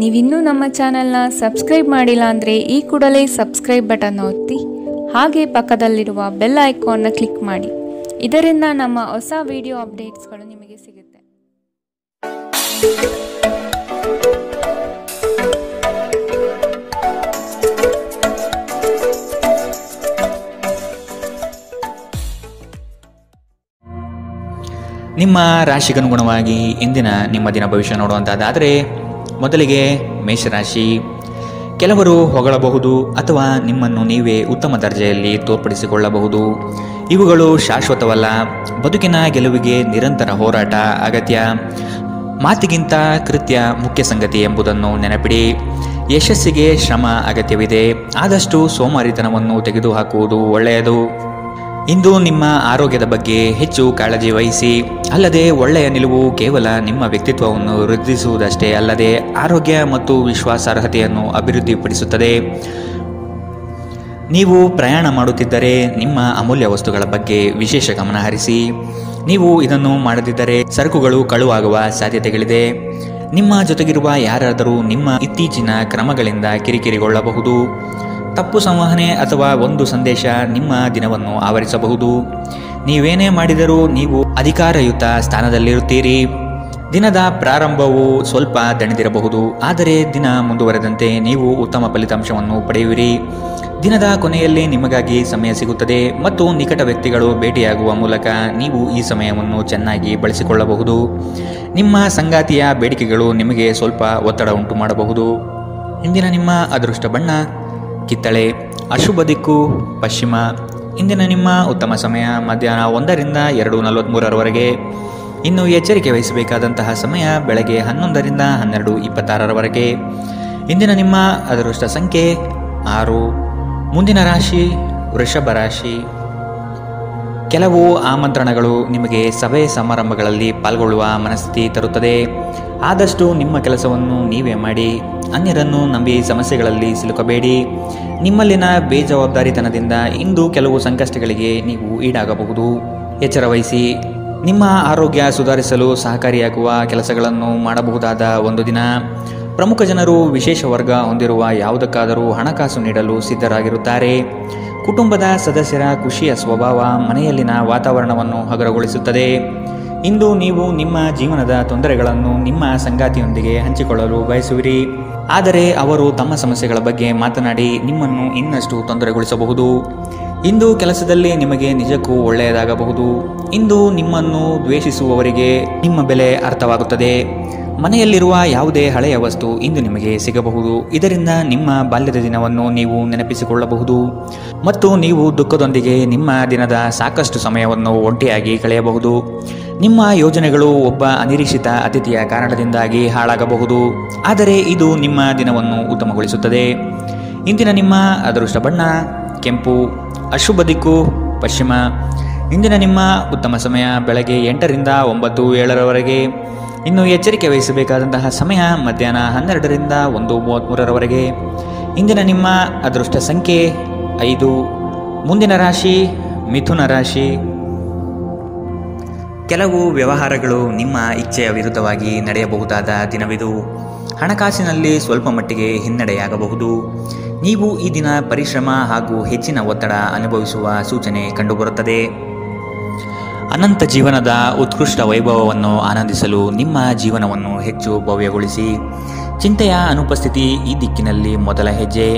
ನೀವಿನ್ನೂ ನಮ್ಮ ಚಾನೆಲ್ನ ಸಬ್ಸ್ಕ್ರೈಬ್ ಮಾಡಿಲ್ಲ ಅಂದರೆ ಈ ಕೂಡಲೇ ಸಬ್ಸ್ಕ್ರೈಬ್ ಬಟನ್ ಒತ್ತಿ ಹಾಗೆ ಪಕ್ಕದಲ್ಲಿರುವ ಬೆಲ್ ಐಕಾನ್ನ ಕ್ಲಿಕ್ ಮಾಡಿ. ಇದರಿಂದ ನಮ್ಮ ಹೊಸ ವಿಡಿಯೋ ಅಪ್ಡೇಟ್ಸ್ಗಳು ನಿಮಗೆ ಸಿಗುತ್ತೆ. ನಿಮ್ಮ ರಾಶಿಗನುಗುಣವಾಗಿ ಇಂದಿನ ನಿಮ್ಮ ದಿನ ಭವಿಷ್ಯ ನೋಡುವಂಥದ್ದಾದರೆ ಮೊದಲಿಗೆ ಮೇಷರಾಶಿ. ಕೆಲವರು ಹೊಗಳಬಹುದು ಅಥವಾ ನಿಮ್ಮನ್ನು ನೀವೇ ಉತ್ತಮ ದರ್ಜೆಯಲ್ಲಿ ತೋರ್ಪಡಿಸಿಕೊಳ್ಳಬಹುದು. ಇವುಗಳು ಶಾಶ್ವತವಲ್ಲ. ಬದುಕಿನ ಗೆಲುವಿಗೆ ನಿರಂತರ ಹೋರಾಟ ಅಗತ್ಯ. ಮಾತಿಗಿಂತ ಕೃತ್ಯ ಮುಖ್ಯ ಸಂಗತಿ ಎಂಬುದನ್ನು ನೆನಪಿಡಿ. ಯಶಸ್ಸಿಗೆ ಶ್ರಮ ಅಗತ್ಯವಿದೆ. ಆದಷ್ಟು ಸೋಮಾರಿತನವನ್ನು ತೆಗೆದುಹಾಕುವುದು ಒಳ್ಳೆಯದು. ಇಂದು ನಿಮ್ಮ ಆರೋಗ್ಯದ ಬಗ್ಗೆ ಹೆಚ್ಚು ಕಾಳಜಿ ವಹಿಸಿ. ಅಲ್ಲದೆ ಒಳ್ಳೆಯ ನಿಲುವು ಕೇವಲ ನಿಮ್ಮ ವ್ಯಕ್ತಿತ್ವವನ್ನು ವೃದ್ಧಿಸುವುದಷ್ಟೇ ಅಲ್ಲದೆ ಆರೋಗ್ಯ ಮತ್ತು ವಿಶ್ವಾಸಾರ್ಹತೆಯನ್ನು ಅಭಿವೃದ್ಧಿಪಡಿಸುತ್ತದೆ. ನೀವು ಪ್ರಯಾಣ ಮಾಡುತ್ತಿದ್ದರೆ ನಿಮ್ಮ ಅಮೂಲ್ಯ ವಸ್ತುಗಳ ಬಗ್ಗೆ ವಿಶೇಷ ಗಮನ ಹರಿಸಿ. ನೀವು ಇದನ್ನು ಮಾಡದಿದ್ದರೆ ಸರಕುಗಳು ಕಳುವಾಗುವ ಸಾಧ್ಯತೆಗಳಿದೆ. ನಿಮ್ಮ ಜೊತೆಗಿರುವ ಯಾರಾದರೂ ನಿಮ್ಮ ಇತ್ತೀಚಿನ ಕ್ರಮಗಳಿಂದ ಕಿರಿಕಿರಿಗೊಳ್ಳಬಹುದು. ತಪ್ಪು ಸಂವಹನೆ ಅಥವಾ ಒಂದು ಸಂದೇಶ ನಿಮ್ಮ ದಿನವನ್ನು ಆವರಿಸಬಹುದು. ನೀವೇನೇ ಮಾಡಿದರೂ ನೀವು ಅಧಿಕಾರಯುತ ಸ್ಥಾನದಲ್ಲಿರುತ್ತೀರಿ. ದಿನದ ಪ್ರಾರಂಭವು ಸ್ವಲ್ಪ ದಣಿದಿರಬಹುದು, ಆದರೆ ದಿನ ಮುಂದುವರೆದಂತೆ ನೀವು ಉತ್ತಮ ಫಲಿತಾಂಶವನ್ನು ಪಡೆಯುವಿರಿ. ದಿನದ ಕೊನೆಯಲ್ಲಿ ನಿಮಗಾಗಿ ಸಮಯ ಸಿಗುತ್ತದೆ ಮತ್ತು ನಿಕಟ ವ್ಯಕ್ತಿಗಳು ಭೇಟಿಯಾಗುವ ಮೂಲಕ ನೀವು ಈ ಸಮಯವನ್ನು ಚೆನ್ನಾಗಿ ಬಳಸಿಕೊಳ್ಳಬಹುದು. ನಿಮ್ಮ ಸಂಗಾತಿಯ ಬೇಡಿಕೆಗಳು ನಿಮಗೆ ಸ್ವಲ್ಪ ಒತ್ತಡ ಉಂಟು ಮಾಡಬಹುದು. ಇಂದಿನ ನಿಮ್ಮ ಅದೃಷ್ಟ ಬಣ್ಣ ಕಿತ್ತಳೆ. ಅಶುಭ ದಿಕ್ಕು ಪಶ್ಚಿಮ. ಇಂದಿನ ನಿಮ್ಮ ಉತ್ತಮ ಸಮಯ ಮಧ್ಯಾಹ್ನ 1ರಿಂದ 2:43 ಇನ್ನು ಎಚ್ಚರಿಕೆ ವಹಿಸಬೇಕಾದಂತಹ ಸಮಯ ಬೆಳಗ್ಗೆ 11ರಿಂದ 12:26 ಇಂದಿನ ನಿಮ್ಮ ಅದೃಷ್ಟ ಸಂಖ್ಯೆ 6. ಮುಂದಿನ ರಾಶಿ ವೃಷಭ ರಾಶಿ. ಕೆಲವು ಆಮಂತ್ರಣಗಳು ನಿಮಗೆ ಸಭೆ ಸಮಾರಂಭಗಳಲ್ಲಿ ಪಾಲ್ಗೊಳ್ಳುವ ಮನಸ್ಥಿತಿ ತರುತ್ತದೆ. ಆದಷ್ಟು ನಿಮ್ಮ ಕೆಲಸವನ್ನು ನೀವೇ ಮಾಡಿ. ಅನ್ಯರನ್ನು ನಂಬಿ ಸಮಸ್ಯೆಗಳಲ್ಲಿ ಸಿಲುಕಬೇಡಿ. ನಿಮ್ಮಲ್ಲಿನ ಬೇಜವಾಬ್ದಾರಿತನದಿಂದ ಇಂದು ಕೆಲವು ಸಂಕಷ್ಟಗಳಿಗೆ ನೀವು ಈಡಾಗಬಹುದು. ಎಚ್ಚರ ವಹಿಸಿ. ನಿಮ್ಮ ಆರೋಗ್ಯ ಸುಧಾರಿಸಲು ಸಹಕಾರಿಯಾಗುವ ಕೆಲಸಗಳನ್ನು ಮಾಡಬಹುದಾದ ಒಂದು ದಿನ. ಪ್ರಮುಖ ಜನರು ವಿಶೇಷ ವರ್ಗ ಹೊಂದಿರುವ ಯಾವುದಕ್ಕಾದರೂ ಹಣಕಾಸು ನೀಡಲು ಸಿದ್ಧರಾಗಿರುತ್ತಾರೆ. ಕುಟುಂಬದ ಸದಸ್ಯರ ಖುಷಿಯ ಸ್ವಭಾವ ಮನೆಯಲ್ಲಿನ ವಾತಾವರಣವನ್ನು ಹಗುರಗೊಳಿಸುತ್ತದೆ. ಇಂದು ನೀವು ನಿಮ್ಮ ಜೀವನದ ತೊಂದರೆಗಳನ್ನು ನಿಮ್ಮ ಸಂಗಾತಿಯೊಂದಿಗೆ ಹಂಚಿಕೊಳ್ಳಲು ಬಯಸುವಿರಿ. ಆದರೆ ಅವರು ತಮ್ಮ ಸಮಸ್ಯೆಗಳ ಬಗ್ಗೆ ಮಾತನಾಡಿ ನಿಮ್ಮನ್ನು ಇನ್ನಷ್ಟು ತೊಂದರೆಗೊಳಿಸಬಹುದು. ಇಂದು ಕೆಲಸದಲ್ಲಿ ನಿಮಗೆ ನಿಜಕ್ಕೂ ಒಳ್ಳೆಯದಾಗಬಹುದು. ಇಂದು ನಿಮ್ಮನ್ನು ದ್ವೇಷಿಸುವವರಿಗೆ ನಿಮ್ಮ ಬೆಲೆ ಅರ್ಥವಾಗುತ್ತದೆ. ಮನೆಯಲ್ಲಿರುವ ಯಾವುದೇ ಹಳೆಯ ವಸ್ತು ಇಂದು ನಿಮಗೆ ಸಿಗಬಹುದು. ಇದರಿಂದ ನಿಮ್ಮ ಬಾಲ್ಯದ ದಿನವನ್ನು ನೀವು ನೆನಪಿಸಿಕೊಳ್ಳಬಹುದು ಮತ್ತು ನೀವು ದುಃಖದೊಂದಿಗೆ ನಿಮ್ಮ ದಿನದ ಸಾಕಷ್ಟು ಸಮಯವನ್ನು ಒಂಟಿಯಾಗಿ ಕಳೆಯಬಹುದು. ನಿಮ್ಮ ಯೋಜನೆಗಳು ಒಬ್ಬ ಅನಿರೀಕ್ಷಿತ ಅತಿಥಿಯ ಕಾರಣದಿಂದಾಗಿ ಹಾಳಾಗಬಹುದು, ಆದರೆ ಇದು ನಿಮ್ಮ ದಿನವನ್ನು ಉತ್ತಮಗೊಳಿಸುತ್ತದೆ. ಇಂದಿನ ನಿಮ್ಮ ಅದೃಷ್ಟ ಬಣ್ಣ ಕೆಂಪು. ಅಶುಭ ದಿಕ್ಕು ಪಶ್ಚಿಮ. ಇಂದಿನ ನಿಮ್ಮ ಉತ್ತಮ ಸಮಯ ಬೆಳಗ್ಗೆ 8ರಿಂದ 9:07 ಇನ್ನು ಎಚ್ಚರಿಕೆ ವಹಿಸಬೇಕಾದಂತಹ ಸಮಯ ಮಧ್ಯಾಹ್ನ 12ರಿಂದ 1:33 ಇಂದಿನ ನಿಮ್ಮ ಅದೃಷ್ಟ ಸಂಖ್ಯೆ 5. ಮುಂದಿನ ರಾಶಿ ಮಿಥುನ ರಾಶಿ. ಕೆಲವು ವ್ಯವಹಾರಗಳು ನಿಮ್ಮ ಇಚ್ಛೆಯ ವಿರುದ್ಧವಾಗಿ ನಡೆಯಬಹುದಾದ ದಿನವಿದು. ಹಣಕಾಸಿನಲ್ಲಿ ಸ್ವಲ್ಪ ಮಟ್ಟಿಗೆ ಹಿನ್ನಡೆಯಾಗಬಹುದು. ನೀವು ಈ ದಿನ ಪರಿಶ್ರಮ ಹಾಗೂ ಹೆಚ್ಚಿನ ಒತ್ತಡ ಅನುಭವಿಸುವ ಸೂಚನೆ ಕಂಡುಬರುತ್ತದೆ. ಅನಂತ ಜೀವನದ ಉತ್ಕೃಷ್ಟ ವೈಭವವನ್ನು ಆನಂದಿಸಲು ನಿಮ್ಮ ಜೀವನವನ್ನು ಹೆಚ್ಚು ಭವ್ಯಗೊಳಿಸಿ. ಚಿಂತೆಯ ಅನುಪಸ್ಥಿತಿ ಈ ದಿಕ್ಕಿನಲ್ಲಿ ಮೊದಲ ಹೆಜ್ಜೆ.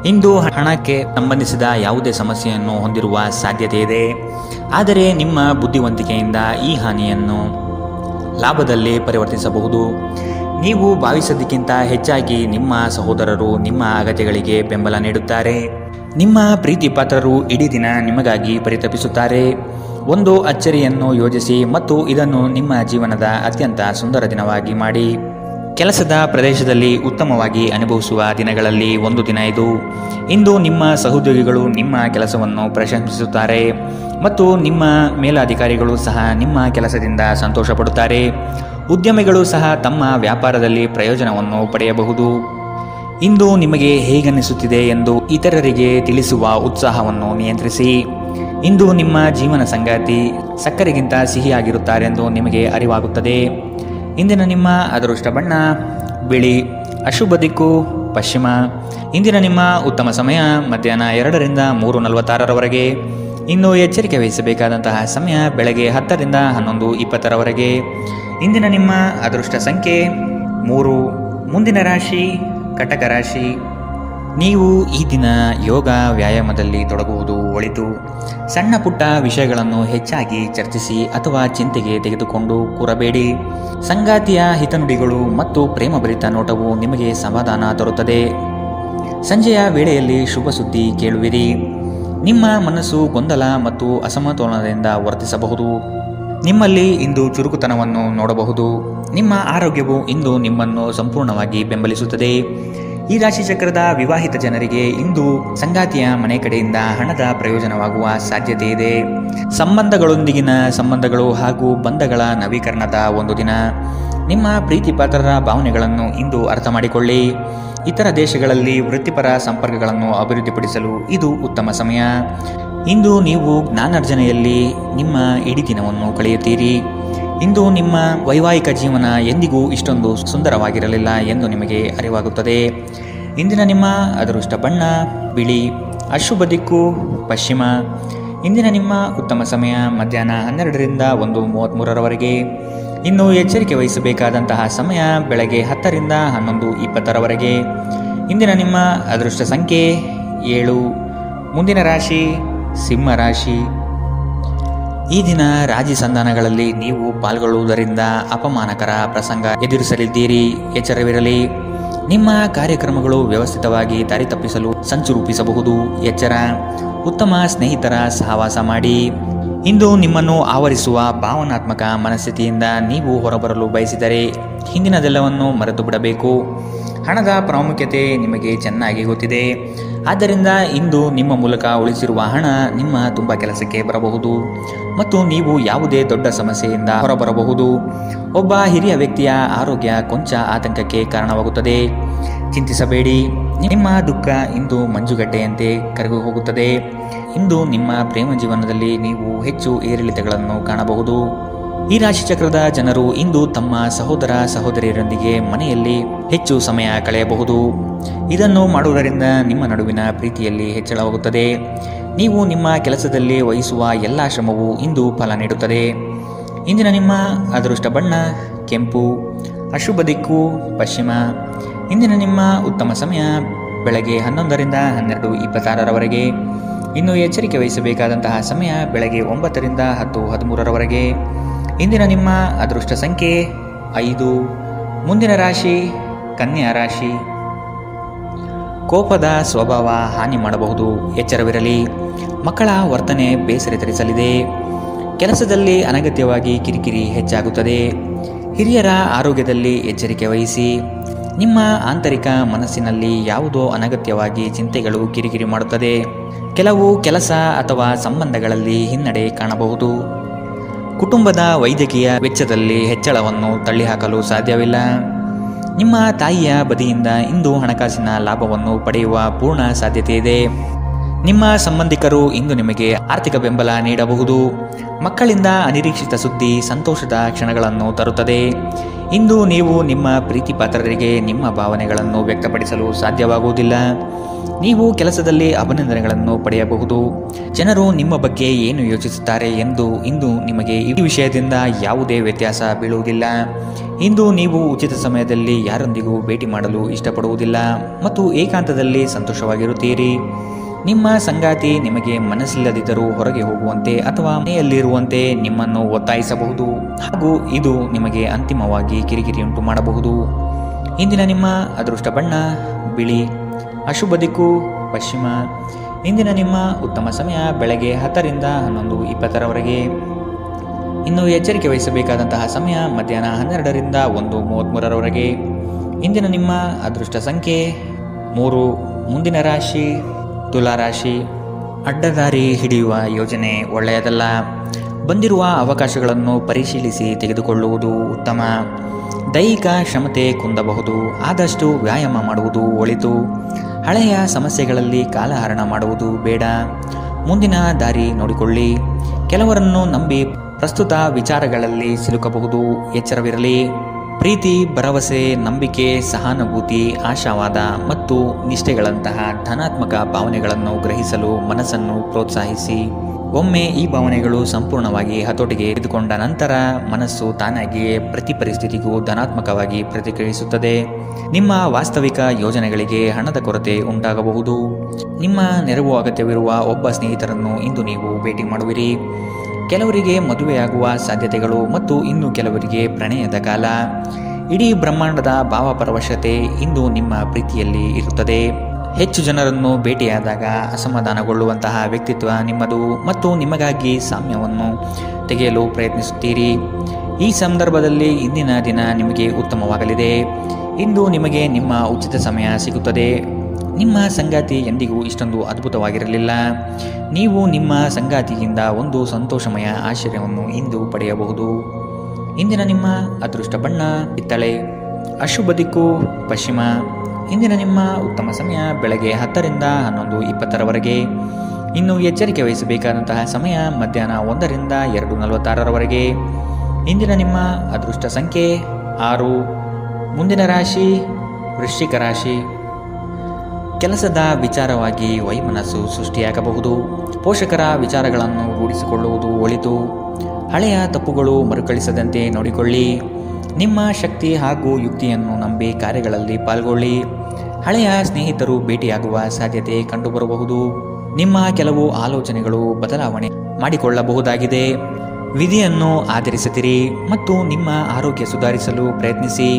ಇಂದು ಹಣಕ್ಕೆ ಸಂಬಂಧಿಸಿದ ಯಾವುದೇ ಸಮಸ್ಯೆಯನ್ನು ಹೊಂದಿರುವ ಸಾಧ್ಯತೆ ಇದೆ, ಆದರೆ ನಿಮ್ಮ ಬುದ್ಧಿವಂತಿಕೆಯಿಂದ ಈ ಹಾನಿಯನ್ನು ಲಾಭದಲ್ಲಿ ಪರಿವರ್ತಿಸಬಹುದು. ನೀವು ಭಾವಿಸೋದಕ್ಕಿಂತ ಹೆಚ್ಚಾಗಿ ನಿಮ್ಮ ಸಹೋದರರು ನಿಮ್ಮ ಅಗತ್ಯಗಳಿಗೆ ಬೆಂಬಲ ನೀಡುತ್ತಾರೆ. ನಿಮ್ಮ ಪ್ರೀತಿ ಪಾತ್ರರು ಇಡೀ ದಿನ ನಿಮಗಾಗಿ ಪರಿತಪಿಸುತ್ತಾರೆ. ಒಂದು ಅಚ್ಚರಿಯನ್ನು ಯೋಜಿಸಿ ಮತ್ತು ಇದನ್ನು ನಿಮ್ಮ ಜೀವನದ ಅತ್ಯಂತ ಸುಂದರ ದಿನವಾಗಿ ಮಾಡಿ. ಕೆಲಸದ ಪ್ರದೇಶದಲ್ಲಿ ಉತ್ತಮವಾಗಿ ಅನುಭವಿಸುವ ದಿನಗಳಲ್ಲಿ ಒಂದು ದಿನ ಇದು. ಇಂದು ನಿಮ್ಮ ಸಹೋದ್ಯೋಗಿಗಳು ನಿಮ್ಮ ಕೆಲಸವನ್ನು ಪ್ರಶಂಸಿಸುತ್ತಾರೆ ಮತ್ತು ನಿಮ್ಮ ಮೇಲಾಧಿಕಾರಿಗಳು ಸಹ ನಿಮ್ಮ ಕೆಲಸದಿಂದ ಸಂತೋಷ ಪಡುತ್ತಾರೆ. ಉದ್ಯಮಿಗಳು ಸಹ ತಮ್ಮ ವ್ಯಾಪಾರದಲ್ಲಿ ಪ್ರಯೋಜನವನ್ನು ಪಡೆಯಬಹುದು. ಇಂದು ನಿಮಗೆ ಹೇಗನ್ನಿಸುತ್ತಿದೆ ಎಂದು ಇತರರಿಗೆ ತಿಳಿಸುವ ಉತ್ಸಾಹವನ್ನು ನಿಯಂತ್ರಿಸಿ. ಇಂದು ನಿಮ್ಮ ಜೀವನ ಸಂಗಾತಿ ಸಕ್ಕರೆಗಿಂತ ಸಿಹಿಯಾಗಿರುತ್ತಾರೆಂದು ನಿಮಗೆ ಅರಿವಾಗುತ್ತದೆ. ಇಂದಿನ ನಿಮ್ಮ ಅದೃಷ್ಟ ಬಣ್ಣ ಬಿಳಿ. ಅಶುಭ ದಿಕ್ಕು ಪಶ್ಚಿಮ. ಇಂದಿನ ನಿಮ್ಮ ಉತ್ತಮ ಸಮಯ ಮಧ್ಯಾಹ್ನ 2ರಿಂದ 3:46ರವರೆಗೆ. ಇನ್ನು ಎಚ್ಚರಿಕೆ ವಹಿಸಬೇಕಾದಂತಹ ಸಮಯ ಬೆಳಗ್ಗೆ 10ರಿಂದ 11:20ರವರೆಗೆ. ಇಂದಿನ ನಿಮ್ಮ ಅದೃಷ್ಟ ಸಂಖ್ಯೆ 3. ಮುಂದಿನ ರಾಶಿ ಕಟಕ ರಾಶಿ. ನೀವು ಈ ದಿನ ಯೋಗ ವ್ಯಾಯಾಮದಲ್ಲಿ ತೊಡಗುವುದು ಒಳಿತು. ಸಣ್ಣ ಪುಟ್ಟ ವಿಷಯಗಳನ್ನು ಹೆಚ್ಚಾಗಿ ಚರ್ಚಿಸಿ ಅಥವಾ ಚಿಂತೆಗೆ ತೆಗೆದುಕೊಂಡು ಕೂರಬೇಡಿ. ಸಂಗಾತಿಯ ಹಿತನುಡಿಗಳು ಮತ್ತು ಪ್ರೇಮಭರಿತ ನೋಟವು ನಿಮಗೆ ಸಮಾಧಾನ ತರುತ್ತದೆ. ಸಂಜೆಯ ವೇಳೆಯಲ್ಲಿ ಶುಭ ಸುದ್ದಿ ಕೇಳುವಿರಿ. ನಿಮ್ಮ ಮನಸ್ಸು ಗೊಂದಲ ಮತ್ತು ಅಸಮತೋಲನದಿಂದ ವರ್ತಿಸಬಹುದು. ನಿಮ್ಮಲ್ಲಿ ಇಂದು ಚುರುಕುತನವನ್ನು ನೋಡಬಹುದು. ನಿಮ್ಮ ಆರೋಗ್ಯವು ಇಂದು ನಿಮ್ಮನ್ನು ಸಂಪೂರ್ಣವಾಗಿ ಬೆಂಬಲಿಸುತ್ತದೆ. ಈ ರಾಶಿ ಚಕ್ರದ ವಿವಾಹಿತ ಜನರಿಗೆ ಇಂದು ಸಂಗಾತಿಯ ಮನೆ ಕಡೆಯಿಂದ ಹಣದ ಪ್ರಯೋಜನವಾಗುವ ಸಾಧ್ಯತೆ ಇದೆ. ಸಂಬಂಧಗಳೊಂದಿಗಿನ ಸಂಬಂಧಗಳು ಹಾಗೂ ಬಂಧಗಳ ನವೀಕರಣದ ಒಂದು ದಿನ. ನಿಮ್ಮ ಪ್ರೀತಿಪಾತ್ರರ ಭಾವನೆಗಳನ್ನು ಇಂದು ಅರ್ಥ ಮಾಡಿಕೊಳ್ಳಿ. ಇತರ ದೇಶಗಳಲ್ಲಿ ವೃತ್ತಿಪರ ಸಂಪರ್ಕಗಳನ್ನು ಅಭಿವೃದ್ಧಿಪಡಿಸಲು ಇದು ಉತ್ತಮ ಸಮಯ. ಇಂದು ನೀವು ಜ್ಞಾನಾರ್ಜನೆಯಲ್ಲಿ ನಿಮ್ಮ ಇಡೀ ದಿನವನ್ನು ಕಳೆಯುತ್ತೀರಿ. ಇಂದು ನಿಮ್ಮ ವೈವಾಹಿಕ ಜೀವನ ಎಂದಿಗೂ ಇಷ್ಟೊಂದು ಸುಂದರವಾಗಿರಲಿಲ್ಲ ಎಂದು ನಿಮಗೆ ಅರಿವಾಗುತ್ತದೆ. ಇಂದಿನ ನಿಮ್ಮ ಅದೃಷ್ಟ ಬಣ್ಣ ಬಿಳಿ. ಅಶುಭ ದಿಕ್ಕು ಪಶ್ಚಿಮ. ಇಂದಿನ ನಿಮ್ಮ ಉತ್ತಮ ಸಮಯ ಮಧ್ಯಾಹ್ನ 12ರಿಂದ 1:33ರವರೆಗೆ. ಇನ್ನು ಎಚ್ಚರಿಕೆ ವಹಿಸಬೇಕಾದಂತಹ ಸಮಯ ಬೆಳಗ್ಗೆ 10ರಿಂದ 11:20ರವರೆಗೆ. ಇಂದಿನ ನಿಮ್ಮ ಅದೃಷ್ಟ ಸಂಖ್ಯೆ 7. ಮುಂದಿನ ರಾಶಿ ಸಿಂಹ ರಾಶಿ. ಈ ದಿನ ರಾಜಿ ಸಂಧಾನಗಳಲ್ಲಿ ನೀವು ಪಾಲ್ಗೊಳ್ಳುವುದರಿಂದ ಅಪಮಾನಕರ ಪ್ರಸಂಗ ಎದುರಿಸಲಿದ್ದೀರಿ. ಎಚ್ಚರವಿರಲಿ. ನಿಮ್ಮ ಕಾರ್ಯಕ್ರಮಗಳು ವ್ಯವಸ್ಥಿತವಾಗಿ ದಾರಿ ತಪ್ಪಿಸಲು ಸಂಚು ರೂಪಿಸಬಹುದು. ಎಚ್ಚರ. ಉತ್ತಮ ಸ್ನೇಹಿತರ ಸಹವಾಸ ಮಾಡಿ. ಇಂದು ನಿಮ್ಮನ್ನು ಆವರಿಸುವ ಭಾವನಾತ್ಮಕ ಮನಸ್ಥಿತಿಯಿಂದ ನೀವು ಹೊರಬರಲು ಬಯಸಿದರೆ ಹಿಂದಿನದೆಲ್ಲವನ್ನು ಮರೆತು ಬಿಡಬೇಕು. ಹಣದ ಪ್ರಾಮುಖ್ಯತೆ ನಿಮಗೆ ಚೆನ್ನಾಗಿ ಗೊತ್ತಿದೆ. ಆದ್ದರಿಂದ ಇಂದು ನಿಮ್ಮ ಮೂಲಕ ಉಳಿಸಿರುವ ಹಣ ನಿಮ್ಮ ತುಂಬ ಕೆಲಸಕ್ಕೆ ಬರಬಹುದು ಮತ್ತು ನೀವು ಯಾವುದೇ ದೊಡ್ಡ ಸಮಸ್ಯೆಯಿಂದ ಹೊರಬರಬಹುದು. ಒಬ್ಬ ಹಿರಿಯ ವ್ಯಕ್ತಿಯ ಆರೋಗ್ಯ ಕೊಂಚ ಆತಂಕಕ್ಕೆ ಕಾರಣವಾಗುತ್ತದೆ. ಚಿಂತಿಸಬೇಡಿ. ನಿಮ್ಮ ದುಃಖ ಇಂದು ಮಂಜುಗಡ್ಡೆಯಂತೆ ಕರಗಿ ಹೋಗುತ್ತದೆ. ಇಂದು ನಿಮ್ಮ ಪ್ರೇಮ ಜೀವನದಲ್ಲಿ ನೀವು ಹೆಚ್ಚು ಏರಿಳಿತಗಳನ್ನು ಕಾಣಬಹುದು. ಈ ರಾಶಿಚಕ್ರದ ಜನರು ಇಂದು ತಮ್ಮ ಸಹೋದರ ಸಹೋದರಿಯರೊಂದಿಗೆ ಮನೆಯಲ್ಲಿ ಹೆಚ್ಚು ಸಮಯ ಕಳೆಯಬಹುದು. ಇದನ್ನು ಮಾಡುವುದರಿಂದ ನಿಮ್ಮ ನಡುವಿನ ಪ್ರೀತಿಯಲ್ಲಿ ಹೆಚ್ಚಳವಾಗುತ್ತದೆ. ನೀವು ನಿಮ್ಮ ಕೆಲಸದಲ್ಲಿ ವಹಿಸುವ ಎಲ್ಲ ಶ್ರಮವು ಇಂದು ಫಲ ನೀಡುತ್ತದೆ. ಇಂದಿನ ನಿಮ್ಮ ಅದೃಷ್ಟ ಬಣ್ಣ ಕೆಂಪು. ಅಶುಭ ದಿಕ್ಕು ಪಶ್ಚಿಮ. ಇಂದಿನ ನಿಮ್ಮ ಉತ್ತಮ ಸಮಯ ಬೆಳಗ್ಗೆ 11ರಿಂದ 12:26ರವರೆಗೆ. ಇನ್ನು ಎಚ್ಚರಿಕೆ ವಹಿಸಬೇಕಾದಂತಹ ಸಮಯ ಬೆಳಗ್ಗೆ 9ರಿಂದ 10:13ರವರೆಗೆ. ಇಂದಿನ ನಿಮ್ಮ ಅದೃಷ್ಟ ಸಂಖ್ಯೆ 5. ಮುಂದಿನ ರಾಶಿ ಕನ್ಯಾ ರಾಶಿ. ಕೋಪದ ಸ್ವಭಾವ ಹಾನಿ ಮಾಡಬಹುದು. ಎಚ್ಚರವಿರಲಿ. ಮಕ್ಕಳ ವರ್ತನೆ ಬೇಸರ ತರಿಸಲಿದೆ. ಕೆಲಸದಲ್ಲಿ ಅನಗತ್ಯವಾಗಿ ಕಿರಿಕಿರಿ ಹೆಚ್ಚಾಗುತ್ತದೆ. ಹಿರಿಯರ ಆರೋಗ್ಯದಲ್ಲಿ ಎಚ್ಚರಿಕೆ ವಹಿಸಿ. ನಿಮ್ಮ ಆಂತರಿಕ ಮನಸ್ಸಿನಲ್ಲಿ ಯಾವುದೋ ಅನಗತ್ಯವಾಗಿ ಚಿಂತೆಗಳು ಕಿರಿಕಿರಿ ಮಾಡುತ್ತದೆ. ಕೆಲವು ಕೆಲಸ ಅಥವಾ ಸಂಬಂಧಗಳಲ್ಲಿ ಹಿನ್ನಡೆ ಕಾಣಬಹುದು. ಕುಟುಂಬದ ವೈದ್ಯಕೀಯ ವೆಚ್ಚದಲ್ಲಿ ಹೆಚ್ಚಳವನ್ನು ತಳ್ಳಿಹಾಕಲು ಸಾಧ್ಯವಿಲ್ಲ. ನಿಮ್ಮ ತಾಯಿಯ ಬದಿಯಿಂದ ಇಂದು ಹಣಕಾಸಿನ ಲಾಭವನ್ನು ಪಡೆಯುವ ಪೂರ್ಣ ಸಾಧ್ಯತೆ ಇದೆ. ನಿಮ್ಮ ಸಂಬಂಧಿಕರು ಇಂದು ನಿಮಗೆ ಆರ್ಥಿಕ ಬೆಂಬಲ ನೀಡಬಹುದು. ಮಕ್ಕಳಿಂದ ಅನಿರೀಕ್ಷಿತ ಸುದ್ದಿ ಸಂತೋಷದ ಕ್ಷಣಗಳನ್ನು ತರುತ್ತದೆ. ಇಂದು ನೀವು ನಿಮ್ಮ ಪ್ರೀತಿಪಾತ್ರರಿಗೆ ನಿಮ್ಮ ಭಾವನೆಗಳನ್ನು ವ್ಯಕ್ತಪಡಿಸಲು ಸಾಧ್ಯವಾಗುವುದಿಲ್ಲ. ನೀವು ಕೆಲಸದಲ್ಲಿ ಅಭಿನಂದನೆಗಳನ್ನು ಪಡೆಯಬಹುದು. ಜನರು ನಿಮ್ಮ ಬಗ್ಗೆ ಏನು ಯೋಚಿಸುತ್ತಾರೆ ಎಂದು ಇಂದು ನಿಮಗೆ ಈ ವಿಷಯದಿಂದ ಯಾವುದೇ ವ್ಯತ್ಯಾಸ ಬೀಳುವುದಿಲ್ಲ. ಇಂದು ನೀವು ಉಚಿತ ಸಮಯದಲ್ಲಿ ಯಾರೊಂದಿಗೂ ಭೇಟಿ ಮಾಡಲು ಇಷ್ಟಪಡುವುದಿಲ್ಲ ಮತ್ತು ಏಕಾಂತದಲ್ಲಿ ಸಂತೋಷವಾಗಿರುತ್ತೀರಿ. ನಿಮ್ಮ ಸಂಗಾತಿ ನಿಮಗೆ ಮನಸ್ಸಿಲ್ಲದಿದ್ದರೂ ಹೊರಗೆ ಹೋಗುವಂತೆ ಅಥವಾ ಮನೆಯಲ್ಲಿರುವಂತೆ ನಿಮ್ಮನ್ನು ಒತ್ತಾಯಿಸಬಹುದು ಹಾಗೂ ಇದು ನಿಮಗೆ ಅಂತಿಮವಾಗಿ ಕಿರಿಕಿರಿಯುಂಟು ಮಾಡಬಹುದು. ಇಂದಿನ ನಿಮ್ಮ ಅದೃಷ್ಟ ಬಣ್ಣ ಬಿಳಿ. ಅಶುಭ ದಿಕ್ಕು ಪಶ್ಚಿಮ. ಇಂದಿನ ನಿಮ್ಮ ಉತ್ತಮ ಸಮಯ ಬೆಳಗ್ಗೆ 10ರಿಂದ 11:20ರವರೆಗೆ. ಇನ್ನು ಎಚ್ಚರಿಕೆ ವಹಿಸಬೇಕಾದಂತಹ ಸಮಯ ಮಧ್ಯಾಹ್ನ 12ರಿಂದ 1:33ರವರೆಗೆ. ಇಂದಿನ ನಿಮ್ಮ ಅದೃಷ್ಟ ಸಂಖ್ಯೆ 3. ಮುಂದಿನ ರಾಶಿ ತುಲಾ ರಾಶಿ. ಅಡ್ಡದಾರಿ ಹಿಡಿಯುವ ಯೋಜನೆ ಒಳ್ಳೆಯದಲ್ಲ. ಬಂದಿರುವ ಅವಕಾಶಗಳನ್ನು ಪರಿಶೀಲಿಸಿ ತೆಗೆದುಕೊಳ್ಳುವುದು ಉತ್ತಮ. ದೈಹಿಕ ಕ್ಷಮತೆ ಕುಂದಬಹುದು. ಆದಷ್ಟು ವ್ಯಾಯಾಮ ಮಾಡುವುದು ಒಳಿತು. ಹಳೆಯ ಸಮಸ್ಯೆಗಳಲ್ಲಿ ಕಾಲಹರಣ ಮಾಡುವುದು ಬೇಡ. ಮುಂದಿನ ದಾರಿ ನೋಡಿಕೊಳ್ಳಿ. ಕೆಲವರನ್ನು ನಂಬಿ ಪ್ರಸ್ತುತ ವಿಚಾರಗಳಲ್ಲಿ ಸಿಲುಕಬಹುದು. ಎಚ್ಚರವಿರಲಿ. ಪ್ರೀತಿ, ಭರವಸೆ, ನಂಬಿಕೆ, ಸಹಾನುಭೂತಿ, ಆಶಾವಾದ ಮತ್ತು ನಿಷ್ಠೆಗಳಂತಹ ಧನಾತ್ಮಕ ಭಾವನೆಗಳನ್ನು ಗ್ರಹಿಸಲು ಮನಸ್ಸನ್ನು ಪ್ರೋತ್ಸಾಹಿಸಿ. ಒಮ್ಮೆ ಈ ಭಾವನೆಗಳು ಸಂಪೂರ್ಣವಾಗಿ ಹತೋಟಿಗೆ ಹಿಡಿದುಕೊಂಡ ನಂತರ ಮನಸ್ಸು ತಾನಾಗಿಯೇ ಪ್ರತಿ ಪರಿಸ್ಥಿತಿಗೂ ಧನಾತ್ಮಕವಾಗಿ ಪ್ರತಿಕ್ರಿಯಿಸುತ್ತದೆ. ನಿಮ್ಮ ವಾಸ್ತವಿಕ ಯೋಜನೆಗಳಿಗೆ ಹಣದ ಕೊರತೆ ಉಂಟಾಗಬಹುದು. ನಿಮ್ಮ ನೆರವು ಅಗತ್ಯವಿರುವ ಒಬ್ಬ ಸ್ನೇಹಿತರನ್ನು ಇಂದು ನೀವು ಭೇಟಿ ಮಾಡುವಿರಿ. ಕೆಲವರಿಗೆ ಮದುವೆಯಾಗುವ ಸಾಧ್ಯತೆಗಳು ಮತ್ತು ಇನ್ನು ಕೆಲವರಿಗೆ ಪ್ರಣಯದ ಕಾಲ. ಇಡೀ ಬ್ರಹ್ಮಾಂಡದ ಭಾವಪರವಶತೆ ಇಂದು ನಿಮ್ಮ ಪ್ರೀತಿಯಲ್ಲಿ ಇರುತ್ತದೆ. ಹೆಚ್ಚು ಜನರನ್ನು ಭೇಟಿಯಾದಾಗ ಅಸಮಾಧಾನಗೊಳ್ಳುವಂತಹ ವ್ಯಕ್ತಿತ್ವ ನಿಮ್ಮದು ಮತ್ತು ನಿಮಗಾಗಿ ಸಾಮ್ಯವನ್ನು ತೆಗೆಯಲು ಪ್ರಯತ್ನಿಸುತ್ತೀರಿ. ಈ ಸಂದರ್ಭದಲ್ಲಿ ಇಂದಿನ ದಿನ ನಿಮಗೆ ಉತ್ತಮವಾಗಲಿದೆ. ಇಂದು ನಿಮಗೆ ನಿಮ್ಮ ಉಚಿತ ಸಮಯ ಸಿಗುತ್ತದೆ. ನಿಮ್ಮ ಸಂಗಾತಿ ಎಂದಿಗೂ ಇಷ್ಟೊಂದು ಅದ್ಭುತವಾಗಿರಲಿಲ್ಲ. ನೀವು ನಿಮ್ಮ ಸಂಗಾತಿಯಿಂದ ಒಂದು ಸಂತೋಷಮಯ ಆಶ್ಚರ್ಯವನ್ನು ಇಂದು ಪಡೆಯಬಹುದು. ಇಂದಿನ ನಿಮ್ಮ ಅದೃಷ್ಟ ಬಣ್ಣ ಕಿತ್ತಳೆ. ಅಶುಭ ದಿಕ್ಕು ಪಶ್ಚಿಮ. ಇಂದಿನ ನಿಮ್ಮ ಉತ್ತಮ ಸಮಯ ಬೆಳಗ್ಗೆ 10 ರಿಂದ 11:20ರವರೆಗೆ. ಇನ್ನು ಎಚ್ಚರಿಕೆ ವಹಿಸಬೇಕಾದಂತಹ ಸಮಯ ಮಧ್ಯಾಹ್ನ 1 ರಿಂದ 2:46ರವರೆಗೆ. ಇಂದಿನ ನಿಮ್ಮ ಅದೃಷ್ಟ ಸಂಖ್ಯೆ 6. ಮುಂದಿನ ರಾಶಿ ವೃಶ್ಚಿಕ ರಾಶಿ. ಕೆಲಸದ ವಿಚಾರವಾಗಿ ವೈಮನಸ್ಸು ಸೃಷ್ಟಿಯಾಗಬಹುದು. ಪೋಷಕರ ವಿಚಾರಗಳನ್ನು ರೂಢಿಸಿಕೊಳ್ಳುವುದು ಒಳಿತು. ಹಳೆಯ ತಪ್ಪುಗಳು ಮರುಕಳಿಸದಂತೆ ನೋಡಿಕೊಳ್ಳಿ. ನಿಮ್ಮ ಶಕ್ತಿ ಹಾಗೂ ಯುಕ್ತಿಯನ್ನು ನಂಬಿ ಕಾರ್ಯಗಳಲ್ಲಿ ಪಾಲ್ಗೊಳ್ಳಿ. ಹಳೆಯ ಸ್ನೇಹಿತರು ಭೇಟಿಯಾಗುವ ಸಾಧ್ಯತೆ ಕಂಡುಬರಬಹುದು. ನಿಮ್ಮ ಕೆಲವು ಆಲೋಚನೆಗಳು ಬದಲಾವಣೆ ಮಾಡಿಕೊಳ್ಳಬಹುದಾಗಿದೆ. ವಿಧಿಯನ್ನು ಆಧರಿಸುತ್ತೀರಿ ಮತ್ತು ನಿಮ್ಮ ಆರೋಗ್ಯ ಸುಧಾರಿಸಲು ಪ್ರಯತ್ನಿಸಿ.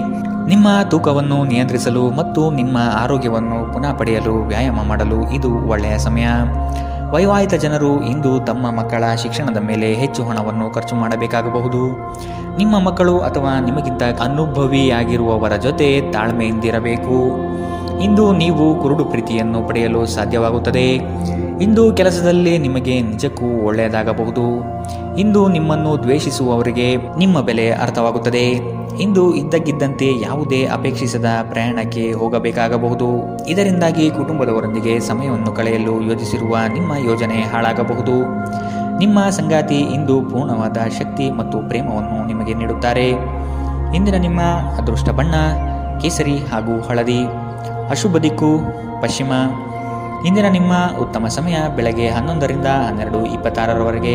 ನಿಮ್ಮ ತೂಕವನ್ನು ನಿಯಂತ್ರಿಸಲು ಮತ್ತು ನಿಮ್ಮ ಆರೋಗ್ಯವನ್ನು ಪುನಃ ಪಡೆಯಲು ವ್ಯಾಯಾಮ ಮಾಡಲು ಇದು ಒಳ್ಳೆಯ ಸಮಯ. ವೈವಾಹಿಕ ಜನರು ಇಂದು ತಮ್ಮ ಮಕ್ಕಳ ಶಿಕ್ಷಣದ ಮೇಲೆ ಹೆಚ್ಚು ಹಣವನ್ನು ಖರ್ಚು ಮಾಡಬೇಕಾಗಬಹುದು. ನಿಮ್ಮ ಮಕ್ಕಳು ಅಥವಾ ನಿಮಗಿಂತ ಅನುಭವಿಯಾಗಿರುವವರ ಜೊತೆ ತಾಳ್ಮೆಯಿಂದಿರಬೇಕು. ಇಂದು ನೀವು ಕುರುಡು ಪ್ರೀತಿಯನ್ನು ಪಡೆಯಲು ಸಾಧ್ಯವಾಗುತ್ತದೆ. ಇಂದು ಕೆಲಸದಲ್ಲಿ ನಿಮಗೆ ನಿಜಕ್ಕೂ ಒಳ್ಳೆಯದಾಗಬಹುದು. ಇಂದು ನಿಮ್ಮನ್ನು ದ್ವೇಷಿಸುವವರಿಗೆ ನಿಮ್ಮ ಬೆಲೆ ಅರ್ಥವಾಗುತ್ತದೆ. ಇಂದು ಇದ್ದಕ್ಕಿದ್ದಂತೆ ಯಾವುದೇ ಅಪೇಕ್ಷಿಸದ ಪ್ರಯಾಣಕ್ಕೆ ಹೋಗಬೇಕಾಗಬಹುದು. ಇದರಿಂದಾಗಿ ಕುಟುಂಬದವರೊಂದಿಗೆ ಸಮಯವನ್ನು ಕಳೆಯಲು ಯೋಜಿಸಿರುವ ನಿಮ್ಮ ಯೋಜನೆ ಹಾಳಾಗಬಹುದು. ನಿಮ್ಮ ಸಂಗಾತಿ ಇಂದು ಪೂರ್ಣವಾದ ಶಕ್ತಿ ಮತ್ತು ಪ್ರೇಮವನ್ನು ನಿಮಗೆ ನೀಡುತ್ತಾರೆ. ಇಂದಿನ ನಿಮ್ಮ ಅದೃಷ್ಟ ಬಣ್ಣ ಕೇಸರಿ ಹಾಗೂ ಹಳದಿ. ಅಶುಭ ದಿಕ್ಕು ಪಶ್ಚಿಮ. ಇಂದಿನ ನಿಮ್ಮ ಉತ್ತಮ ಸಮಯ ಬೆಳಗ್ಗೆ 11 ರಿಂದ 12:26ರವರೆಗೆ.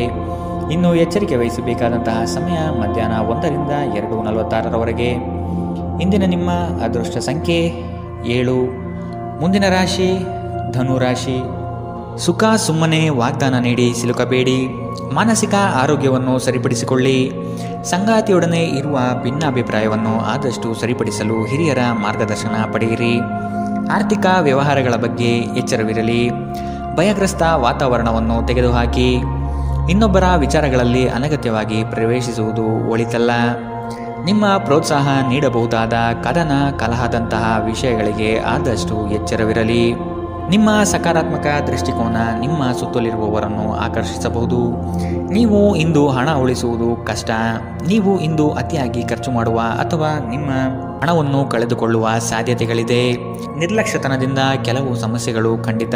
ಇನ್ನು ಎಚ್ಚರಿಕೆ ವಹಿಸಬೇಕಾದಂತಹ ಸಮಯ ಮಧ್ಯಾಹ್ನ 1 ರಿಂದ 2:46ರವರೆಗೆ. ಇಂದಿನ ನಿಮ್ಮ ಅದೃಷ್ಟ ಸಂಖ್ಯೆ 7. ಮುಂದಿನ ರಾಶಿ ಧನು ರಾಶಿ. ಸುಖ ಸುಮ್ಮನೆ ವಾಗ್ದಾನ ನೀಡಿ ಸಿಲುಕಬೇಡಿ. ಮಾನಸಿಕ ಆರೋಗ್ಯವನ್ನು ಸರಿಪಡಿಸಿಕೊಳ್ಳಿ. ಸಂಗಾತಿಯೊಡನೆ ಇರುವ ಭಿನ್ನಾಭಿಪ್ರಾಯವನ್ನು ಆದಷ್ಟು ಸರಿಪಡಿಸಲು ಹಿರಿಯರ ಮಾರ್ಗದರ್ಶನ ಪಡೆಯಿರಿ. ಆರ್ಥಿಕ ವ್ಯವಹಾರಗಳ ಬಗ್ಗೆ ಎಚ್ಚರವಿರಲಿ. ಭಯಗ್ರಸ್ತ ವಾತಾವರಣವನ್ನು ತೆಗೆದುಹಾಕಿ. ಇನ್ನೊಬ್ಬರ ವಿಚಾರಗಳಲ್ಲಿ ಅನಗತ್ಯವಾಗಿ ಪ್ರವೇಶಿಸುವುದು ಒಳಿತಲ್ಲ. ನಿಮ್ಮ ಪ್ರೋತ್ಸಾಹ ನೀಡಬಹುದಾದ ಕದನ ಕಲಹದಂತಹ ವಿಷಯಗಳಿಗೆ ಆದಷ್ಟು ಎಚ್ಚರವಿರಲಿ. ನಿಮ್ಮ ಸಕಾರಾತ್ಮಕ ದೃಷ್ಟಿಕೋನ ನಿಮ್ಮ ಸುತ್ತಲಿರುವವರನ್ನು ಆಕರ್ಷಿಸಬಹುದು. ನೀವು ಇಂದು ಹಣ ಉಳಿಸುವುದು ಕಷ್ಟ. ನೀವು ಇಂದು ಅತಿಯಾಗಿ ಖರ್ಚು ಮಾಡುವ ಅಥವಾ ನಿಮ್ಮ ಹಣವನ್ನು ಕಳೆದುಕೊಳ್ಳುವ ಸಾಧ್ಯತೆಗಳಿದೆ. ನಿರ್ಲಕ್ಷ್ಯತನದಿಂದ ಕೆಲವು ಸಮಸ್ಯೆಗಳು ಖಂಡಿತ.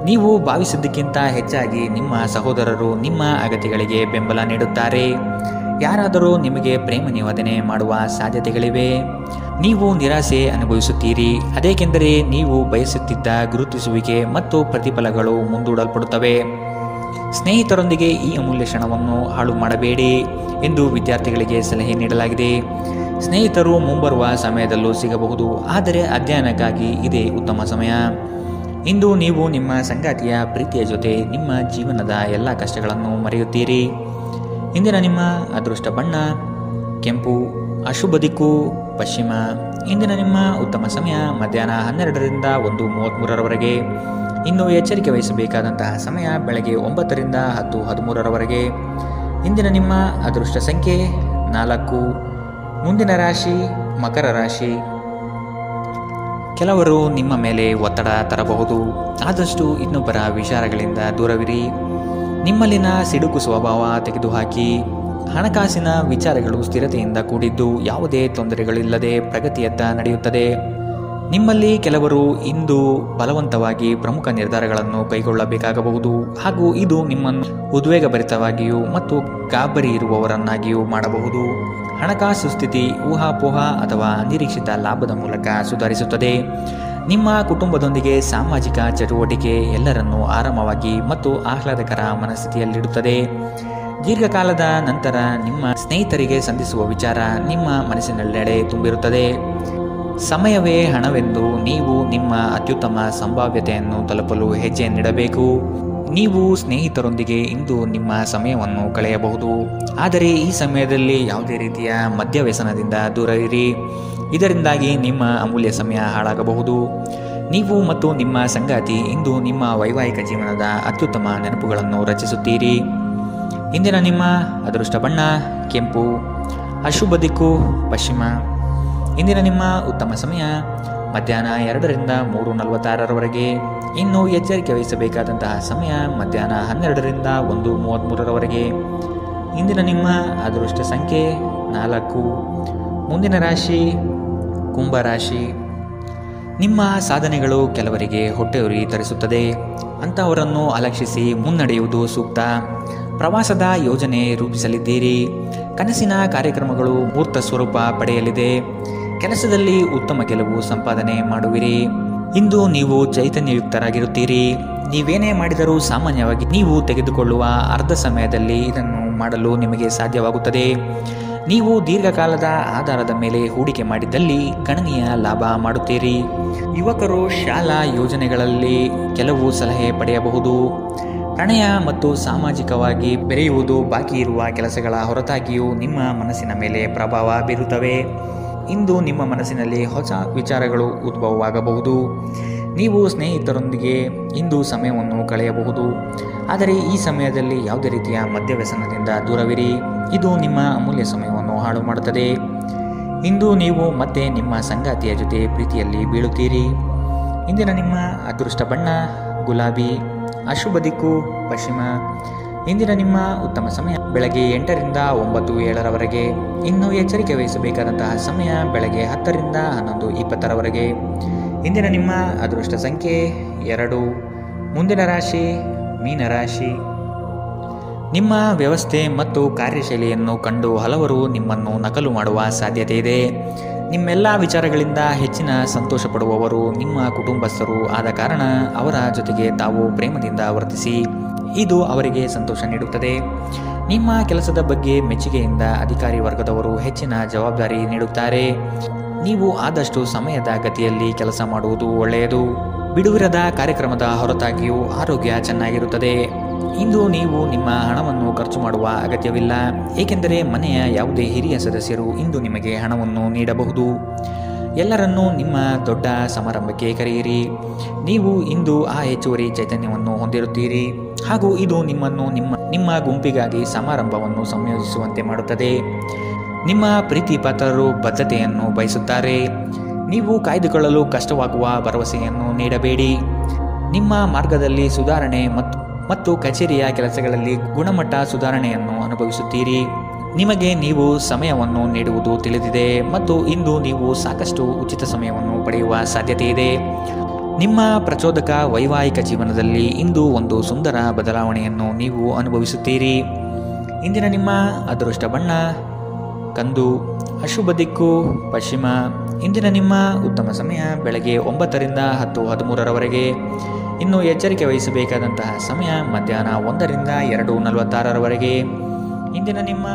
ನೀವು ಭಾವಿಸಿದ್ದಕ್ಕಿಂತ ಹೆಚ್ಚಾಗಿ ನಿಮ್ಮ ಸಹೋದರರು ನಿಮ್ಮ ಅಗತ್ಯಗಳಿಗೆ ಬೆಂಬಲ ನೀಡುತ್ತಾರೆ. ಯಾರಾದರೂ ನಿಮಗೆ ಪ್ರೇಮ ನಿವೇದನೆ ಮಾಡುವ ಸಾಧ್ಯತೆಗಳಿವೆ. ನೀವು ನಿರಾಸೆ ಅನುಭವಿಸುತ್ತೀರಿ. ಅದೇಕೆಂದರೆ ನೀವು ಬಯಸುತ್ತಿದ್ದ ಗುರುತಿಸುವಿಕೆ ಮತ್ತು ಪ್ರತಿಫಲಗಳು ಮುಂದೂಡಲ್ಪಡುತ್ತವೆ. ಸ್ನೇಹಿತರೊಂದಿಗೆ ಈ ಅಮೂಲ್ಯ ಕ್ಷಣವನ್ನು ಹಾಳು ಮಾಡಬೇಡಿ ಎಂದು ವಿದ್ಯಾರ್ಥಿಗಳಿಗೆ ಸಲಹೆ ನೀಡಲಾಗಿದೆ. ಸ್ನೇಹಿತರು ಮುಂಬರುವ ಸಮಯದಲ್ಲೂ ಸಿಗಬಹುದು, ಆದರೆ ಅಧ್ಯಯನಕ್ಕಾಗಿ ಇದೇ ಉತ್ತಮ ಸಮಯ. ಇಂದು ನೀವು ನಿಮ್ಮ ಸಂಗಾತಿಯ ಪ್ರೀತಿಯ ಜೊತೆ ನಿಮ್ಮ ಜೀವನದ ಎಲ್ಲ ಕಷ್ಟಗಳನ್ನು ಮರೆಯುತ್ತೀರಿ. ಇಂದಿನ ನಿಮ್ಮ ಅದೃಷ್ಟ ಬಣ್ಣ ಕೆಂಪು. ಅಶುಭ ದಿಕ್ಕು ಪಶ್ಚಿಮ. ಇಂದಿನ ನಿಮ್ಮ ಉತ್ತಮ ಸಮಯ ಮಧ್ಯಾಹ್ನ 12 ರಿಂದ 1:33ರವರೆಗೆ. ಇನ್ನು ಎಚ್ಚರಿಕೆ ವಹಿಸಬೇಕಾದಂತಹ ಸಮಯ ಬೆಳಗ್ಗೆ 9 ರಿಂದ 10:13ರವರೆಗೆ. ಇಂದಿನ ನಿಮ್ಮ ಅದೃಷ್ಟ ಸಂಖ್ಯೆ 4. ಮುಂದಿನ ರಾಶಿ ಮಕರ ರಾಶಿ. ಕೆಲವರು ನಿಮ್ಮ ಮೇಲೆ ಒತ್ತಡ ತರಬಹುದು. ಆದಷ್ಟು ಇನ್ನೊಬ್ಬರ ವಿಚಾರಗಳಿಂದ ದೂರವಿರಿ. ನಿಮ್ಮಲ್ಲಿನ ಸಿಡುಕು ಸ್ವಭಾವ ತೆಗೆದುಹಾಕಿ. ಹಣಕಾಸಿನ ವಿಚಾರಗಳು ಸ್ಥಿರತೆಯಿಂದ ಕೂಡಿದ್ದು ಯಾವುದೇ ತೊಂದರೆಗಳಿಲ್ಲದೆ ಪ್ರಗತಿಯತ್ತ ನಡೆಯುತ್ತದೆ. ನಿಮ್ಮಲ್ಲಿ ಕೆಲವರು ಇಂದು ಬಲವಂತವಾಗಿ ಪ್ರಮುಖ ನಿರ್ಧಾರಗಳನ್ನು ಕೈಗೊಳ್ಳಬೇಕಾಗಬಹುದು ಹಾಗೂ ಇದು ನಿಮ್ಮನ್ನು ಉದ್ವೇಗಭರಿತವಾಗಿಯೂ ಮತ್ತು ಗಾಬರಿ ಇರುವವರನ್ನಾಗಿಯೂ ಮಾಡಬಹುದು. ಹಣಕಾಸು ಸ್ಥಿತಿ ಊಹಾಪೋಹ ಅಥವಾ ಅನಿರೀಕ್ಷಿತ ಲಾಭದ ಮೂಲಕ ಸುಧಾರಿಸುತ್ತದೆ. ನಿಮ್ಮ ಕುಟುಂಬದೊಂದಿಗೆ ಸಾಮಾಜಿಕ ಚಟುವಟಿಕೆ ಎಲ್ಲರನ್ನೂ ಆರಾಮವಾಗಿ ಮತ್ತು ಆಹ್ಲಾದಕರ ಮನಸ್ಥಿತಿಯಲ್ಲಿಡುತ್ತದೆ. ದೀರ್ಘಕಾಲದ ನಂತರ ನಿಮ್ಮ ಸ್ನೇಹಿತರಿಗೆ ಸಂಧಿಸುವ ವಿಚಾರ ನಿಮ್ಮ ಮನಸ್ಸಿನೆಲ್ಲೆಡೆ ತುಂಬಿರುತ್ತದೆ. ಸಮಯವೇ ಹಣವೆಂದು ನೀವು ನಿಮ್ಮ ಅತ್ಯುತ್ತಮ ಸಂಭಾವ್ಯತೆಯನ್ನು ತಲುಪಲು ಹೆಜ್ಜೆ ನೀಡಬೇಕು. ನೀವು ಸ್ನೇಹಿತರೊಂದಿಗೆ ಇಂದು ನಿಮ್ಮ ಸಮಯವನ್ನು ಕಳೆಯಬಹುದು, ಆದರೆ ಈ ಸಮಯದಲ್ಲಿ ಯಾವುದೇ ರೀತಿಯ ಮದ್ಯವ್ಯಸನದಿಂದ ದೂರ ಇರಿ. ಇದರಿಂದಾಗಿ ನಿಮ್ಮ ಅಮೂಲ್ಯ ಸಮಯ ಹಾಳಾಗಬಹುದು. ನೀವು ಮತ್ತು ನಿಮ್ಮ ಸಂಗಾತಿ ಇಂದು ನಿಮ್ಮ ವೈವಾಹಿಕ ಜೀವನದ ಅತ್ಯುತ್ತಮ ನೆನಪುಗಳನ್ನು ರಚಿಸುತ್ತೀರಿ. ಇಂದಿನ ನಿಮ್ಮ ಅದೃಷ್ಟ ಬಣ್ಣ ಕೆಂಪು, ಅಶುಭ ದಿಕ್ಕು ಪಶ್ಚಿಮ. ಇಂದಿನ ನಿಮ್ಮ ಉತ್ತಮ ಸಮಯ ಮಧ್ಯಾಹ್ನ 2ರಿಂದ 3:46ರವರೆಗೆ. ಇನ್ನು ಎಚ್ಚರಿಕೆ ವಹಿಸಬೇಕಾದಂತಹ ಸಮಯ ಮಧ್ಯಾಹ್ನ 12ರಿಂದ 1:33ರವರೆಗೆ. ಇಂದಿನ ನಿಮ್ಮ ಅದೃಷ್ಟ ಸಂಖ್ಯೆ 4. ಮುಂದಿನ ರಾಶಿ ಕುಂಭರಾಶಿ. ನಿಮ್ಮ ಸಾಧನೆಗಳು ಕೆಲವರಿಗೆ ಹೊಟ್ಟೆಯುರಿ ತರಿಸುತ್ತದೆ. ಅಂತಹವರನ್ನು ಅಲಕ್ಷಿಸಿ ಮುನ್ನಡೆಯುವುದು ಸೂಕ್ತ. ಪ್ರವಾಸದ ಯೋಜನೆ ರೂಪಿಸಲಿದ್ದೀರಿ. ಕನಸಿನ ಕಾರ್ಯಕ್ರಮಗಳು ಮೂರ್ತ ಸ್ವರೂಪ ಪಡೆಯಲಿದೆ. ಕೆಲಸದಲ್ಲಿ ಉತ್ತಮ ಗೆಲುವು ಸಂಪಾದನೆ ಮಾಡುವಿರಿ. ಇಂದು ನೀವು ಚೈತನ್ಯಯುಕ್ತರಾಗಿರುತ್ತೀರಿ. ನೀವೇನೇ ಮಾಡಿದರೂ ಸಾಮಾನ್ಯವಾಗಿ ನೀವು ತೆಗೆದುಕೊಳ್ಳುವ ಅರ್ಧ ಸಮಯದಲ್ಲಿ ಇದನ್ನು ಮಾಡಲು ನಿಮಗೆ ಸಾಧ್ಯವಾಗುತ್ತದೆ. ನೀವು ದೀರ್ಘಕಾಲದ ಆಧಾರದ ಮೇಲೆ ಹೂಡಿಕೆ ಮಾಡಿದ್ದಲ್ಲಿ ಗಣನೀಯ ಲಾಭ ಮಾಡುತ್ತೀರಿ. ಯುವಕರು ಶಾಲಾ ಯೋಜನೆಗಳಲ್ಲಿ ಕೆಲವು ಸಲಹೆ ಪಡೆಯಬಹುದು. ಪ್ರಣಯ ಮತ್ತು ಸಾಮಾಜಿಕವಾಗಿ ಬೆರೆಯುವುದು ಬಾಕಿ ಇರುವ ಕೆಲಸಗಳ ಹೊರತಾಗಿಯೂ ನಿಮ್ಮ ಮನಸ್ಸಿನ ಮೇಲೆ ಪ್ರಭಾವ ಬೀರುತ್ತವೆ. ಇಂದು ನಿಮ್ಮ ಮನಸ್ಸಿನಲ್ಲಿ ಹೊಸ ವಿಚಾರಗಳು ಉದ್ಭವವಾಗಬಹುದು. ನೀವು ಸ್ನೇಹಿತರೊಂದಿಗೆ ಇಂದು ಸಮಯವನ್ನು ಕಳೆಯಬಹುದು, ಆದರೆ ಈ ಸಮಯದಲ್ಲಿ ಯಾವುದೇ ರೀತಿಯ ಮದ್ಯವ್ಯಸನದಿಂದ ದೂರವಿರಿ. ಇದು ನಿಮ್ಮ ಅಮೂಲ್ಯ ಸಮಯವನ್ನು ಹಾಳು ಮಾಡುತ್ತದೆ. ಇಂದು ನೀವು ಮತ್ತೆ ನಿಮ್ಮ ಸಂಗಾತಿಯ ಜೊತೆ ಪ್ರೀತಿಯಲ್ಲಿ ಬೀಳುತ್ತೀರಿ. ಇಂದಿನ ನಿಮ್ಮ ಅದೃಷ್ಟ ಬಣ್ಣ ಗುಲಾಬಿ, ಅಶುಭ ದಿಕ್ಕು ಪಶ್ಚಿಮ. ಇಂದಿನ ನಿಮ್ಮ ಉತ್ತಮ ಸಮಯ ಬೆಳಗ್ಗೆ 8ರಿಂದ 9:07ರವರೆಗೆ. ಇನ್ನು ಎಚ್ಚರಿಕೆ ವಹಿಸಬೇಕಾದಂತಹ ಸಮಯ ಬೆಳಗ್ಗೆ 10ರಿಂದ 11:20ರವರೆಗೆ. ಇಂದಿನ ನಿಮ್ಮ ಅದೃಷ್ಟ ಸಂಖ್ಯೆ 2. ಮುಂದಿನ ರಾಶಿ ಮೀನರಾಶಿ. ನಿಮ್ಮ ವ್ಯವಸ್ಥೆ ಮತ್ತು ಕಾರ್ಯಶೈಲಿಯನ್ನು ಕಂಡು ಹಲವರು ನಿಮ್ಮನ್ನು ನಕಲು ಮಾಡುವ ಸಾಧ್ಯತೆ ಇದೆ. ನಿಮ್ಮೆಲ್ಲ ವಿಚಾರಗಳಿಂದ ಹೆಚ್ಚಿನ ಸಂತೋಷ ಪಡುವವರು ನಿಮ್ಮ ಕುಟುಂಬಸ್ಥರು ಆದ ಕಾರಣ ಅವರ ಜೊತೆಗೆ ತಾವು ಪ್ರೇಮದಿಂದ ವರ್ತಿಸಿ. ಇದು ಅವರಿಗೆ ಸಂತೋಷ ನೀಡುತ್ತದೆ. ನಿಮ್ಮ ಕೆಲಸದ ಬಗ್ಗೆ ಮೆಚ್ಚುಗೆಯಿಂದ ಅಧಿಕಾರಿ ವರ್ಗದವರು ಹೆಚ್ಚಿನ ಜವಾಬ್ದಾರಿ ನೀಡುತ್ತಾರೆ. ನೀವು ಆದಷ್ಟು ಸಮಯದ ಗತಿಯಲ್ಲಿ ಕೆಲಸ ಮಾಡುವುದು ಒಳ್ಳೆಯದು. ಬಿಡುವಿರದ ಕಾರ್ಯಕ್ರಮದ ಹೊರತಾಗಿಯೂ ಆರೋಗ್ಯ ಚೆನ್ನಾಗಿರುತ್ತದೆ. ಇಂದು ನೀವು ನಿಮ್ಮ ಹಣವನ್ನು ಖರ್ಚು ಮಾಡುವ ಅಗತ್ಯವಿಲ್ಲ, ಏಕೆಂದರೆ ಮನೆಯ ಯಾವುದೇ ಹಿರಿಯ ಸದಸ್ಯರು ಇಂದು ನಿಮಗೆ ಹಣವನ್ನು ನೀಡಬಹುದು. ಎಲ್ಲರನ್ನೂ ನಿಮ್ಮ ದೊಡ್ಡ ಸಮಾರಂಭಕ್ಕೆ ಕರೆಯಿರಿ. ನೀವು ಇಂದು ಆ ಹೆಚ್ಚುವರಿ ಚೈತನ್ಯವನ್ನು ಹೊಂದಿರುತ್ತೀರಿ ಹಾಗೂ ಇದು ನಿಮ್ಮನ್ನು ನಿಮ್ಮ ಗುಂಪಿಗಾಗಿ ಸಮಾರಂಭವನ್ನು ಸಂಯೋಜಿಸುವಂತೆ ಮಾಡುತ್ತದೆ. ನಿಮ್ಮ ಪ್ರೀತಿ ಪಾತ್ರರು ಬದ್ಧತೆಯನ್ನು ಬಯಸುತ್ತಾರೆ. ನೀವು ಕಾಯ್ದುಕೊಳ್ಳಲು ಕಷ್ಟವಾಗುವ ಭರವಸೆಯನ್ನು ನೀಡಬೇಡಿ. ನಿಮ್ಮ ಮಾರ್ಗದಲ್ಲಿ ಸುಧಾರಣೆ ಮತ್ತು ಕಚೇರಿಯ ಕೆಲಸಗಳಲ್ಲಿ ಗುಣಮಟ್ಟ ಸುಧಾರಣೆಯನ್ನು ಅನುಭವಿಸುತ್ತೀರಿ. ನಿಮಗೆ ನೀವು ಸಮಯವನ್ನು ನೀಡುವುದು ತಿಳಿದಿದೆ ಮತ್ತು ಇಂದು ನೀವು ಸಾಕಷ್ಟು ಉಚಿತ ಸಮಯವನ್ನು ಪಡೆಯುವ ಸಾಧ್ಯತೆ ಇದೆ. ನಿಮ್ಮ ಪ್ರಚೋದಕ ವೈವಾಹಿಕ ಜೀವನದಲ್ಲಿ ಇಂದು ಒಂದು ಸುಂದರ ಬದಲಾವಣೆಯನ್ನು ನೀವು ಅನುಭವಿಸುತ್ತೀರಿ. ಇಂದಿನ ನಿಮ್ಮ ಅದೃಷ್ಟ ಬಣ್ಣ ಕಂದು, ಅಶುಭ ದಿಕ್ಕು ಪಶ್ಚಿಮ. ಇಂದಿನ ನಿಮ್ಮ ಉತ್ತಮ ಸಮಯ ಬೆಳಗ್ಗೆ 9ರಿಂದ 10:13ರವರೆಗೆ. ಇನ್ನು ಎಚ್ಚರಿಕೆ ವಹಿಸಬೇಕಾದಂತಹ ಸಮಯ ಮಧ್ಯಾಹ್ನ 1ರಿಂದ 2:46ರವರೆಗೆ. ಇಂದಿನ ನಿಮ್ಮ